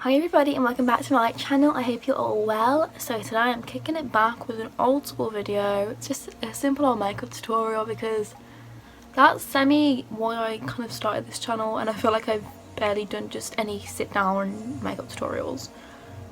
Hi everybody and welcome back to my channel. I hope you're all well. So today I'm kicking it back with an old school video. It's just a simple old makeup tutorial because that's why I kind of started this channel, and I feel like I've barely done just any sit down makeup tutorials.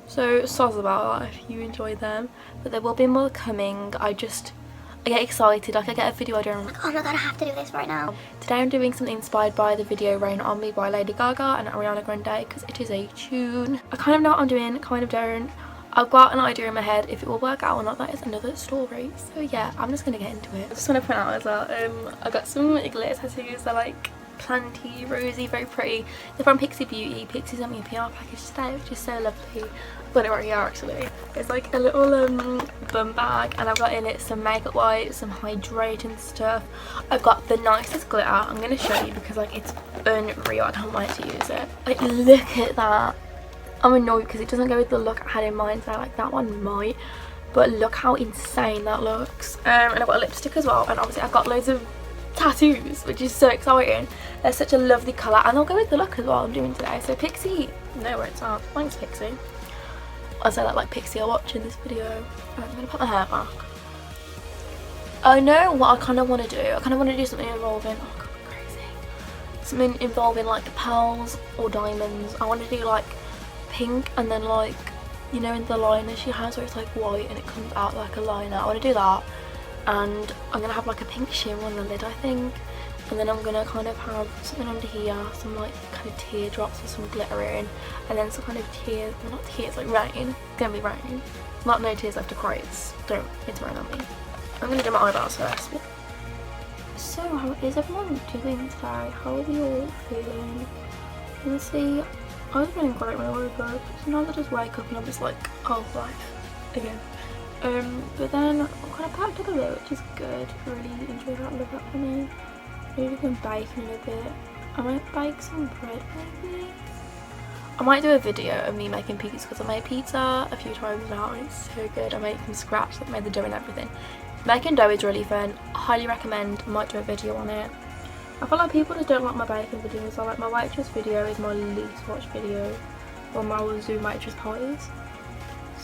So soz about that if you enjoy them, but there will be more coming. I get excited, like I get a video idea and I'm like, oh my god, I have to do this right now. Today I'm doing something inspired by the video Rain On Me by Lady Gaga and Ariana Grande because it is a tune. I kind of know what I'm doing, kind of don't. I've got an idea in my head. If it will work out or not, that is another story. So yeah, I'm just gonna get into it. I just want to point out as well, I got some glitter tattoos. They're like planty, rosy, very pretty. They're from Pixie Beauty. Pixie sent me a PR package today, which is so lovely. I've got it right here actually. It's like a little bum bag, and I've got in it some makeup wipes, some hydrating stuff. I've got the nicest glitter. I'm going to show you because like it's unreal. I can't wait to use it. Like look at that. I'm annoyed because it doesn't go with the look I had in mind, so like that one might. But look how insane that looks. And I've got a lipstick as well, and obviously I've got loads of tattoos, which is so exciting. They're such a lovely colour and they'll go with the look as well I'm doing today. So Pixie, know where it's at. Thanks Pixie. I say that like Pixie are watching this video. I'm gonna put my hair back. I know what I kind of want to do. I kind of want to do something involving, oh god, I'm crazy. Something involving like pearls or diamonds. I want to do like pink and then like, you know, in the liner she has where it's like white and it comes out like a liner. I want to do that. And I'm going to have like a pink shimmer on the lid, I think. And then I'm going to kind of have something under here, some like kind of teardrops with some glitter in. And then some kind of tears, well not tears, like rain. It's going to be rain. Not no tears left to cry, it's rain on me. I'm going to do my eyebrows first. So how is everyone doing today? How are we all feeling? Honestly, I was feeling great when I woke up. Sometimes I just wake up and I'm just like, oh life, again. But then I'm kind of packed up a bit, which is good. I really enjoy that. Love that for me. Maybe we can bake in a bit. I might bake some bread maybe. I might do a video of me making pizza because I made pizza a few times now and it's so good. I made it from scratch, like made the dough and everything. Making dough is really fun. I highly recommend. I might do a video on it. I feel like people just don't like my baking videos. I like my waitress video is my least watched video, or my Zoom waitress parties.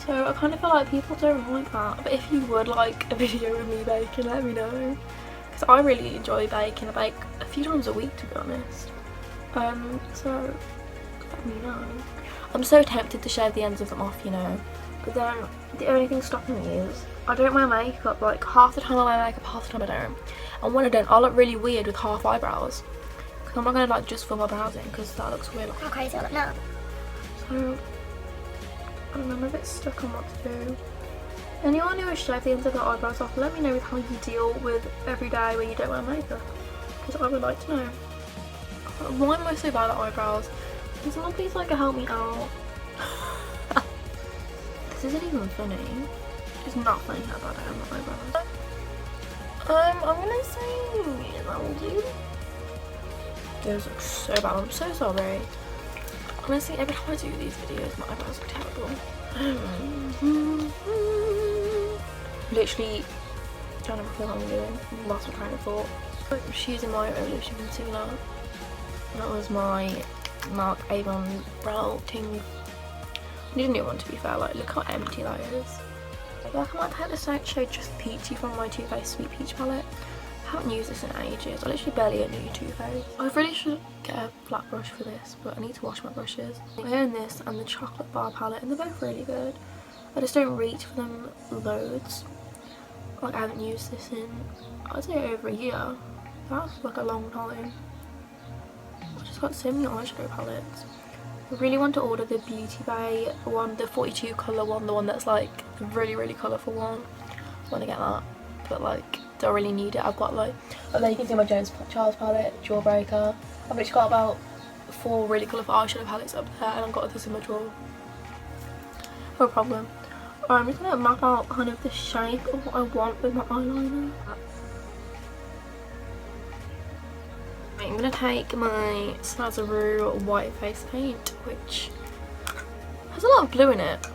So I kind of feel like people don't like that, but if you would like a video of me baking, let me know, because I really enjoy baking. I bake a few times a week to be honest, so let me know. I'm so tempted to shave the ends of them off, you know, but then the only thing stopping me is I don't wear makeup. Like half the time I wear makeup, half the time I don't, and when I don't I look really weird with half eyebrows because I'm not going to like just fill my brows in because that looks weird. How crazy I look now. So I don't know, I'm a bit stuck on what to do. Anyone who has shaved the ends of their eyebrows off, let me know how you deal with every day where you don't wear makeup, because I would like to know. Why am I so bad at eyebrows? Can someone please like help me out? This isn't even funny. It's not funny how bad I am at eyebrows. I'm gonna say that will do. Those look so bad, I'm so sorry. Honestly, every time I do these videos, my eyebrows are terrible. Literally, trying to recall how I'm doing. Lost my train of thought. I'm just using my Revolution concealer. That was my MAC Avon Brow Ting. I need a new one to be fair. Like, look how empty that is. Like, I might take this shade Just Peachy from my Too Faced Sweet Peach palette. I haven't used this in ages. I literally barely ever use Too Faced. I really should get a flat brush for this, but I need to wash my brushes. I own this and the chocolate bar palette, and they're both really good. I just don't reach for them loads. Like I haven't used this in, I'd say over a year. That's like a long time. I just got so many eyeshadow palettes. I really want to order the Beauty Bay one, the 42 colour one, the one that's like the really colourful one. I want to get that, but like don't really need it. I've got like, there you can see my Jones Charles palette, Jawbreaker. I've literally got about 4 really colourful eyeshadow palettes up there, and I've got others in my drawer. No problem. Alright, I'm just going to map out kind of the shape of what I want with my eyeliner. Right, I'm going to take my Snazaroo white face paint, which has a lot of blue in it.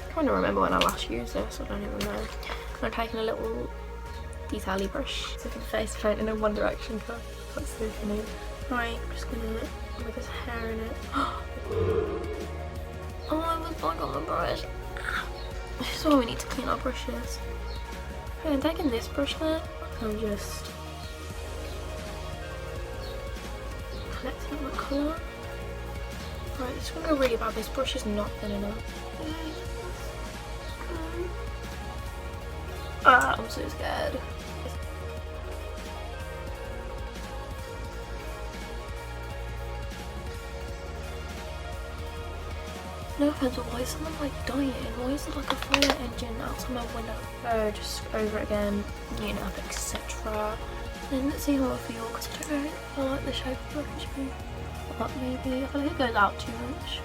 I'm trying to remember when I last used this, I don't even know. I'm taking a little detail-y brush. So I can face paint in one direction, that's so funny. Right, I'm just gonna with his hair in it. Oh, I was back on the brush. This is why we need to clean our brushes. Okay, I'm taking this brush then. I'm just collecting up my colour. Right, this is gonna go really bad. This brush is not thin enough. Ah, I'm so scared. No offense, but why is someone like dying? Why is there like a fire engine outside my window? Oh, just over it again, you know, etc. And let's see how I feel, because I don't know if I like the shape of the brush. But maybe, I feel like it goes out too much.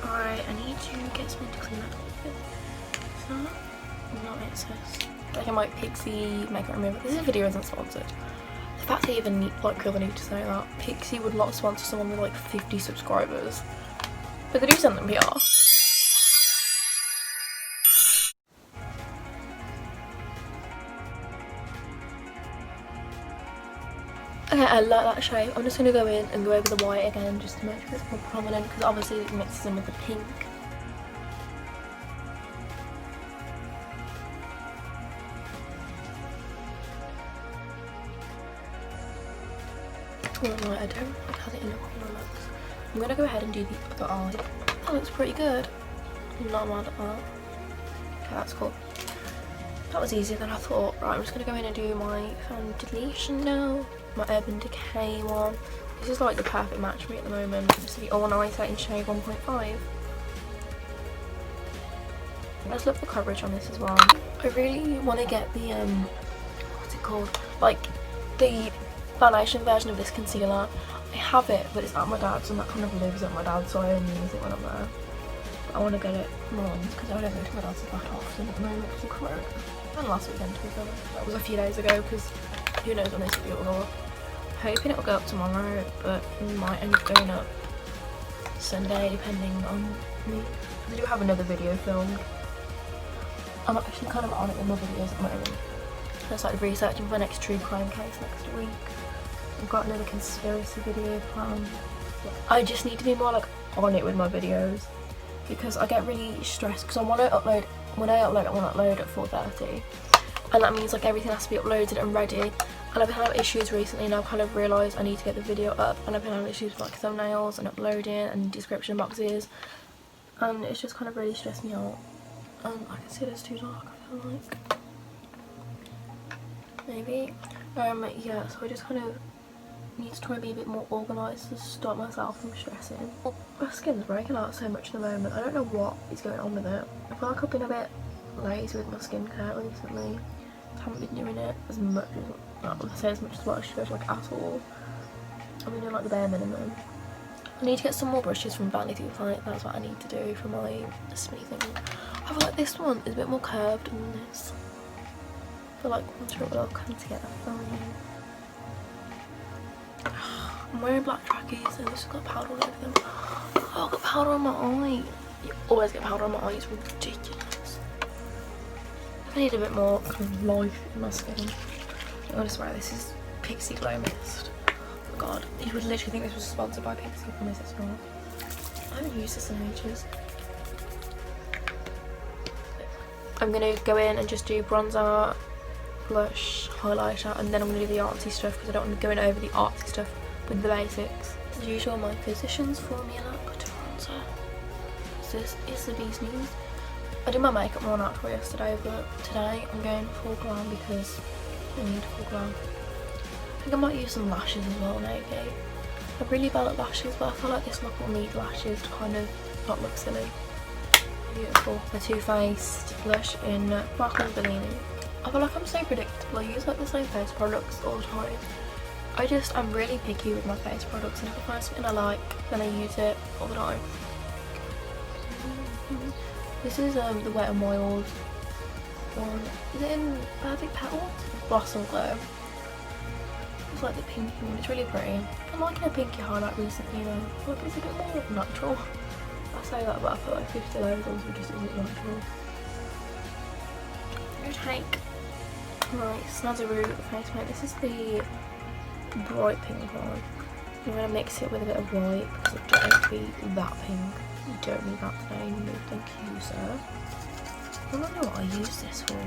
Alright, I need to get something to clean up with. Is that not it says? Like I might Pixie makeup remover. This video isn't sponsored. The fact I even need, like, really need to say that. Pixie would not sponsor someone with like 50 subscribers. But they do send them PR. Okay, I like that shape. I'm just going to go in and go over the white again just to make sure it's more prominent, because obviously it mixes in with the pink. Oh no, I don't like how the inner corner looks. I'm going to go ahead and do the other eye. That looks pretty good. I'm not mad at that. Okay, that's cool. That was easier than I thought. Right, I'm just going to go in and do my foundation now. My Urban Decay one. This is like the perfect match for me at the moment. This is the All Night in shade 1.5. Let's look for coverage on this as well. I really want to get the what's it called? Like the foundation version of this concealer. I have it, but it's at my dad's, and that kind of lives at my dad's, so I only use it when I'm there. But I want to get it more because I don't go to my dad's that often at the moment because of corona. And last weekend to be fair. That was a few days ago, because who knows when this video will go up. Hoping it will go up tomorrow, but it might end up going up Sunday depending on me. I do have another video filmed. I'm actually kind of on it with my videos at the moment. I started researching for my next true crime case next week. I've got another conspiracy video planned. I just need to be more like on it with my videos, because I get really stressed because I want to upload. When I upload, I want to upload at 4:30, and that means like everything has to be uploaded and ready. And I've been having issues recently, and I've kind of realised I need to get the video up, and I've been having issues with like thumbnails and uploading and description boxes, and it's just kind of really stressed me out. I can see it's too dark, I feel like. Maybe. Yeah, so I just kind of need to try and be a bit more organised to stop myself from stressing. My skin's breaking out so much at the moment. I don't know what is going on with it. I feel like I've been a bit lazy with my skincare recently. I haven't been doing it as much as, well, I say as much as what I should, like at all. I've been doing like the bare minimum. I need to get some more brushes from Vanity Flight. That's what I need to do for my spinny thing. I feel like this one is a bit more curved than this. I feel like once it will all come together fine. I'm wearing black trackies and this has got powder all over them. Oh, I've got powder on my eye. You always get powder on my eye, it's ridiculous. I need a bit more kind of life in my skin. I swear this is Pixie Glow Mist. Oh my god, you would literally think this was sponsored by Pixie, I promise it's not. I haven't used this in ages. I'm gonna go in and just do bronzer, blush, highlighter, and then I'm going to do the artsy stuff because I don't want to go in over the artsy stuff with the basics. As usual, my Petitions formula to bronzer. This is the bee's knees. I did my makeup more natural yesterday, but today I'm going full glam because I need full glam. I think I might use some lashes as well, maybe. I'm really bad at lashes, but I feel like this look will need lashes to kind of not look silly. Beautiful. The Too Faced blush in Sparkling Bellini. I feel like I'm so predictable. I use like the same face products all the time. I'm really picky with my face products, and if I find something I like, then I use it all the time. This is the Wet n Wild one. Is it in Perfect Petals? Blossom Glow. It's like the pinky one. It's really pretty. I'm liking a pinky highlight recently though. I feel like it's a bit more natural. I say that, but I feel like 50 loads also just isn't natural. I'm going to take Right, Snazaroo face paint. This is the bright pink one. I'm going to mix it with a bit of white because it doesn't need to be that pink. You don't need that today. No, thank you, sir. I don't know what I used this for.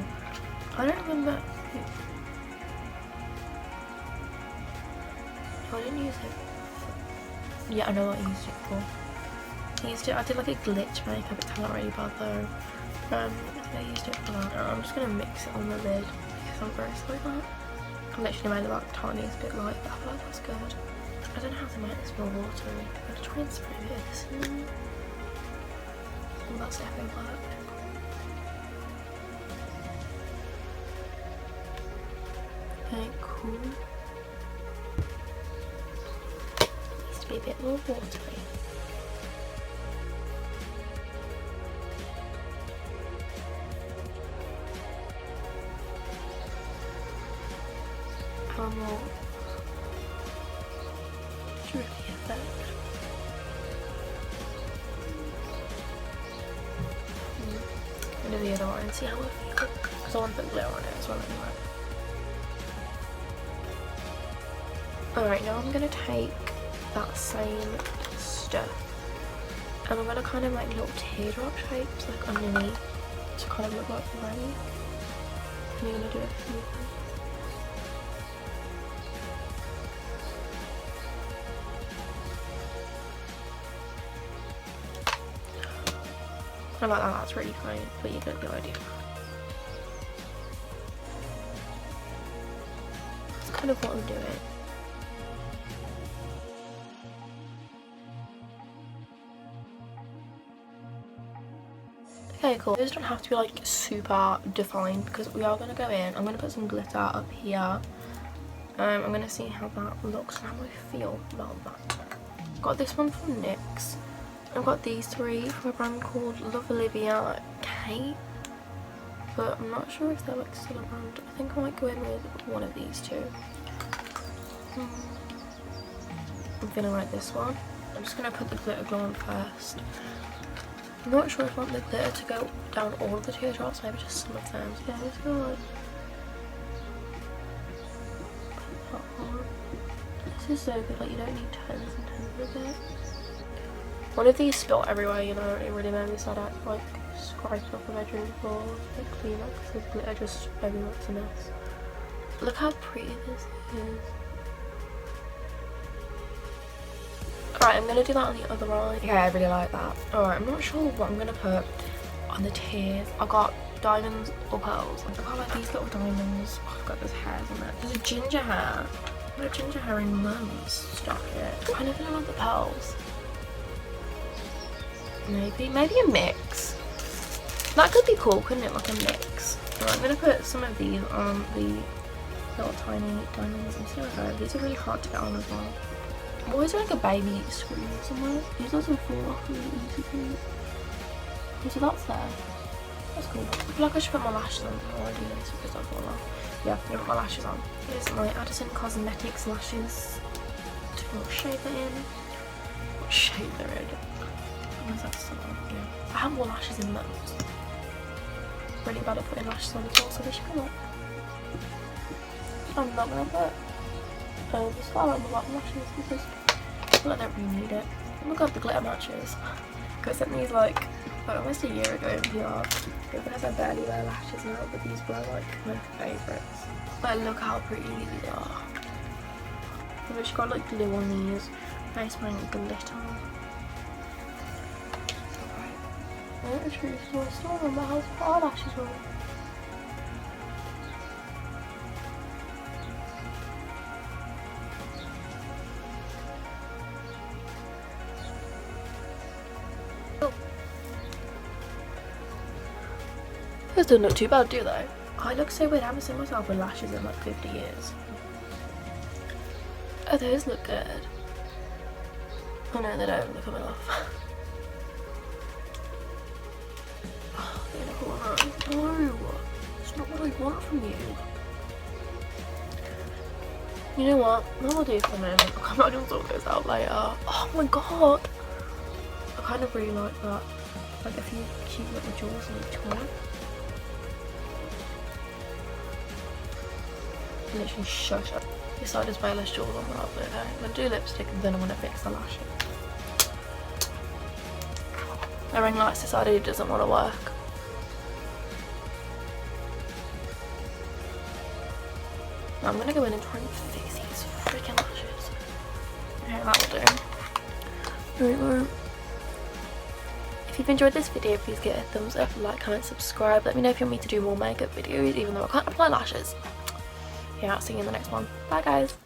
I don't remember. I didn't use it. Yeah, I know what I used it for. I did like a glitch makeup. It turned out really bad though. I used it for that. I'm just going to mix it on the lid because I'm gross like that. I literally made it like the tiniest bit light, but I feel like that's good. I don't know how to make this more watery. I'm going to try and spray a bit of this in. Oh, that's definitely worked. Okay, cool. Needs to be a bit more watery. More drippy effect. And do the other one and see how it feels. Because I want to put glitter on it as well anyway. Alright, now I'm going to take that same stuff and I'm going to kind of make little teardrop shapes like underneath to kind of look like rain. And you're going to do a few things. I like that, that's really fine, but you get the idea. That's kind of what I'm doing. Okay, cool. Those don't have to be like super defined because we are going to go in. I'm going to put some glitter up here. I'm going to see how that looks and how I feel about that. Got this one from NYX. I've got these three from a brand called Love Olivia Kate, but I'm not sure if they're like still around. I think I might go in with one of these two. I'm feeling like this one. I'm just going to put the glitter glue on first. I'm not sure if I want the glitter to go down all of the teardrops, maybe just some of them. So yeah, let's go like that one. This is so good, like you don't need tons and tons of it. One of these spilled everywhere, you know, it really made me sad. I had to like scrape off the bedroom floor, like clean up because the glitter just everywhere, it's a mess. Look how pretty this is. Alright, I'm gonna do that on the other eye. Okay, I really like that. Alright, I'm not sure what I'm gonna put on the tears. I got diamonds or pearls. I got like these little diamonds. Oh, I've got those hairs on it. There's a ginger hair. I've got a ginger hair in Mum's stuck it. I kind of feel like the pearls. Maybe a mix. That could be cool, couldn't it? Like a mix. Right, I'm gonna put some of these on the little tiny diamonds and see how they go. These are really hard to get on as well. Why is there like a baby screen somewhere? These doesn't fall off really easily. Oh, so that's there. That's cool. I feel like I should put my lashes on before I do this because I fall off. Yeah, I'm gonna put my lashes on. Here's my Addison Cosmetics lashes. To little shape it in. What shape they're in? Where's that still on? Yeah. I have more lashes in months. Really bad at putting lashes on as well, so they should come up. I'm not gonna put this far on the bottom lashes because I feel like I don't really need it. Oh my god, the glitter matches. I sent these like almost a year ago in PR. Because I barely wear lashes now, but these were like my favourites. But look how pretty these are. I've just got like glue on these. Nice wearing glitter. Alright. It's really small. Still remember how to put our lashes on. Those don't look too bad, do they? I look so weird. I haven't seen myself with lashes in like 50 years. Oh, those look good. Oh no, they don't. They're coming off. Oh, they look alright. No, it's not what I want from you. You know what? What I'll do for a moment, I'll come back and sort this out later. Oh my god! I kind of really like that. Like a few cute little jewels in each one. literally shush up. Decided to spray less jewels on, but I'll put it out. I'm going to do lipstick and then I'm going to fix the lashes. My ring light's decided it doesn't want to work. Now I'm going to go in and try and fix these freaking lashes. Okay, that will do. Right. If you've enjoyed this video, please give it a thumbs up, like, comment, subscribe. Let me know if you want me to do more makeup videos, even though I can't apply lashes. Yeah, I'll see you in the next one. Bye guys.